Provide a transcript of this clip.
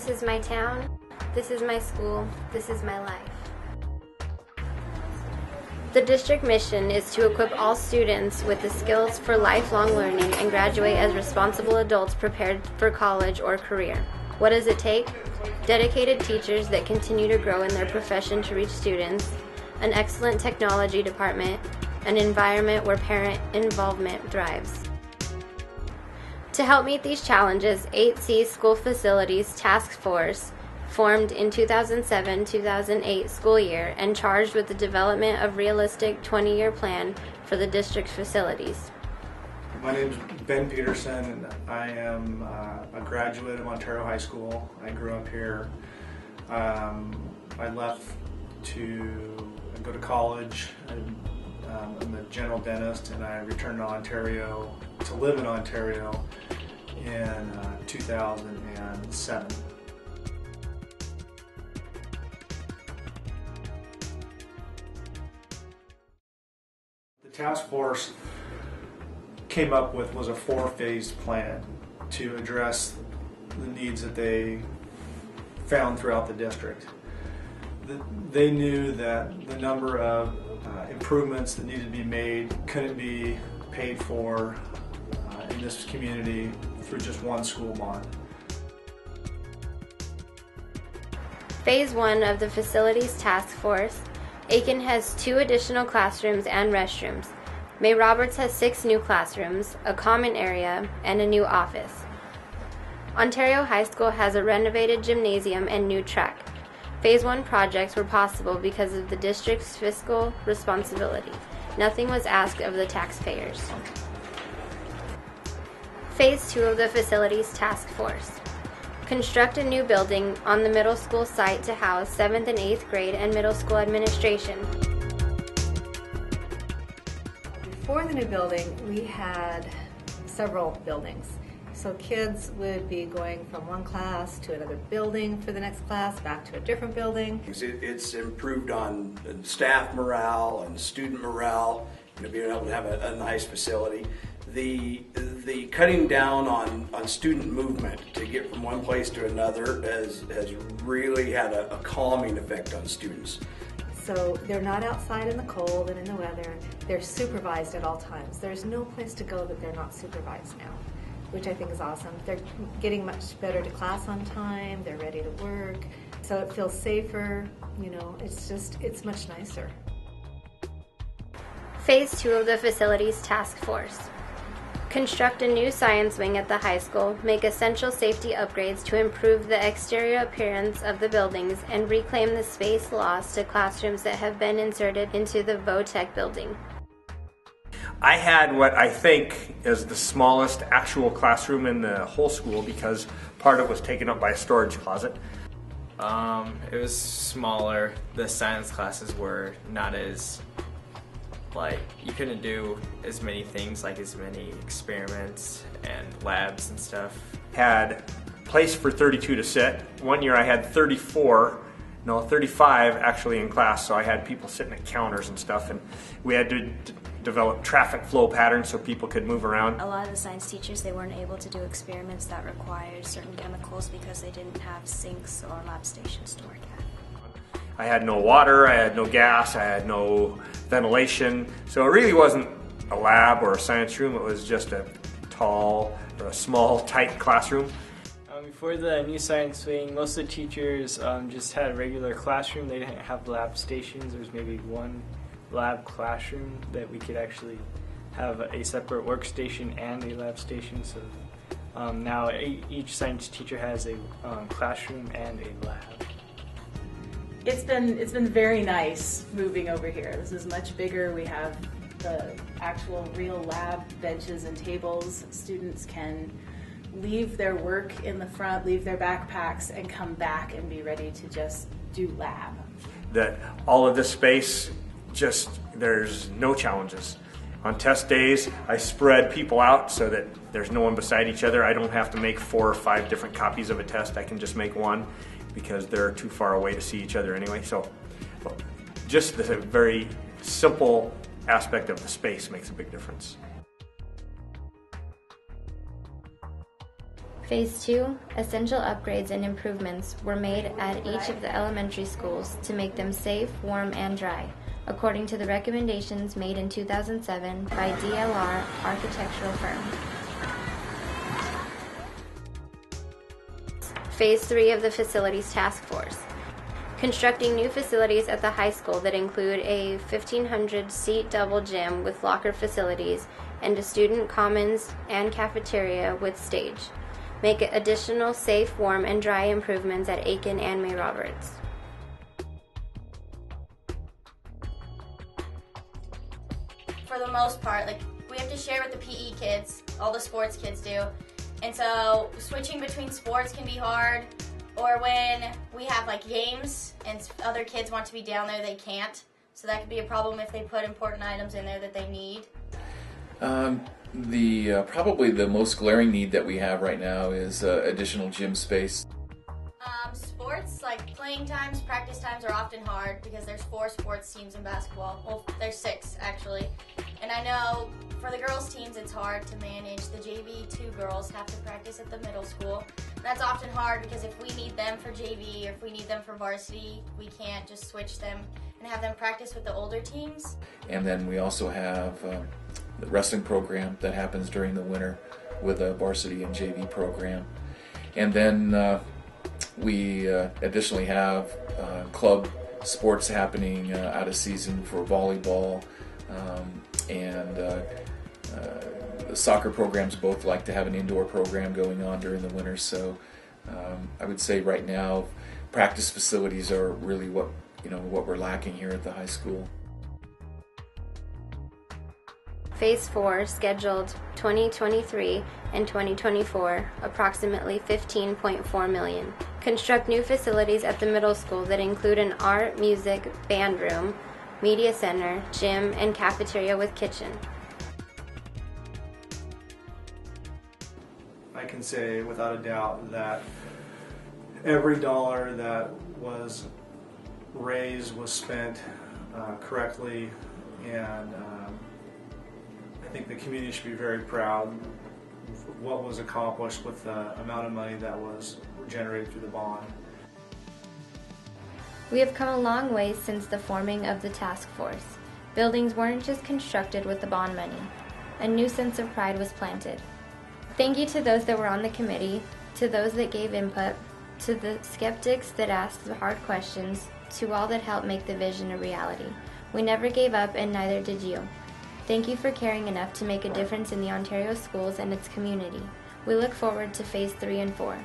This is my town, this is my school, this is my life. The district mission is to equip all students with the skills for lifelong learning and graduate as responsible adults prepared for college or career. What does it take? Dedicated teachers that continue to grow in their profession to reach students, an excellent technology department, an environment where parent involvement thrives. To help meet these challenges, 8C School Facilities Task Force formed in 2007-2008 school year and charged with the development of realistic 20-year plan for the district's facilities. My name is Ben Peterson, and I am a graduate of Ontario High School. I grew up here. I left to go to college. I'm a general dentist, and I returned to Ontario to live in Ontario in 2007. The task force came up with was a 4-phase plan to address the needs that they found throughout the district. They knew that the number of improvements that needed to be made couldn't be paid for in this community through just one school bond. Phase 1 of the Facilities Task Force, Aiken has 2 additional classrooms and restrooms. May Roberts has 6 new classrooms, a common area, and a new office. Ontario High School has a renovated gymnasium and new track. Phase 1 projects were possible because of the district's fiscal responsibility. Nothing was asked of the taxpayers. Phase 2 of the Facilities Task Force. Construct a new building on the middle school site to house 7th and 8th grade and middle school administration. Before the new building, we had several buildings. So kids would be going from one class to another building for the next class, back to a different building. It's improved on staff morale and student morale, being able to have a nice facility. The cutting down on student movement to get from one place to another has really had a calming effect on students. So they're not outside in the cold and in the weather. They're supervised at all times. There's no place to go that they're not supervised now, which I think is awesome. They're getting much better to class on time. They're ready to work. So it feels safer. It's much nicer. Phase 2 of the Facilities Task Force. Construct a new science wing at the high school, make essential safety upgrades to improve the exterior appearance of the buildings, and reclaim the space lost to classrooms that have been inserted into the Vo-Tech building. I had what I think is the smallest actual classroom in the whole school because part of it was taken up by a storage closet. It was smaller. The science classes were not as, you couldn't do as many things, as many experiments and labs and stuff. Had place for 32 to sit. One year I had 35 actually in class, so I had people sitting at counters and stuff, and we had to develop traffic flow patterns so people could move around. A lot of the science teachers, they weren't able to do experiments that required certain chemicals because they didn't have sinks or lab stations to work at. I had no water, I had no gas, I had no ventilation, so it really wasn't a lab or a science room, it was just a small, tight classroom. Before the new science wing, most of the teachers just had a regular classroom. They didn't have lab stations. There was maybe one lab classroom that we could actually have a separate workstation and a lab station. So now each science teacher has a classroom and a lab. It's been very nice moving over here. This is much bigger. We have the actual real lab benches and tables. Students can leave their work in the front, leave their backpacks, and come back and be ready to just do lab. That all of this space, there's no challenges. On test days, I spread people out so that there's no one beside each other. I don't have to make 4 or 5 different copies of a test. I can just make one because they're too far away to see each other anyway. So just the very simple aspect of the space makes a big difference. Phase 2, essential upgrades and improvements were made at each of the elementary schools to make them safe, warm, and dry, according to the recommendations made in 2007 by DLR architectural firm. Phase 3 of the Facilities Task Force. Constructing new facilities at the high school that include a 1,500-seat double gym with locker facilities and a student commons and cafeteria with stage. Make additional safe, warm, and dry improvements at Aiken and May Roberts. For the most part, we have to share with the PE kids, all the sports kids do. And so switching between sports can be hard, or when we have games and other kids want to be down there, they can't. So that could be a problem if they put important items in there that they need. Probably the most glaring need that we have right now is additional gym space. Sports, playing times, practice times are often hard because there's 4 sports teams in basketball. Well, there's 6 actually. And I know for the girls teams it's hard to manage. The JV 2 girls have to practice at the middle school. And that's often hard because if we need them for JV or if we need them for varsity, we can't just switch them and have them practice with the older teams. And then we also have the wrestling program that happens during the winter with a varsity and JV program. And then we additionally have club sports happening out of season for volleyball, and the soccer programs both like to have an indoor program going on during the winter. So I would say right now practice facilities are really what we're lacking here at the high school. Phase 4, scheduled 2023 and 2024, approximately $15.4 million. Construct new facilities at the middle school that include an art, music, band room, media center, gym, and cafeteria with kitchen. I can say without a doubt that every dollar that was raised was spent correctly, and I think the community should be very proud of what was accomplished with the amount of money that was generated through the bond. We have come a long way since the forming of the task force. Buildings weren't just constructed with the bond money. A new sense of pride was planted. Thank you to those that were on the committee, to those that gave input, to the skeptics that asked the hard questions, to all that helped make the vision a reality. We never gave up, and neither did you. Thank you for caring enough to make a difference in the Ontario schools and its community. We look forward to Phase 3 and 4.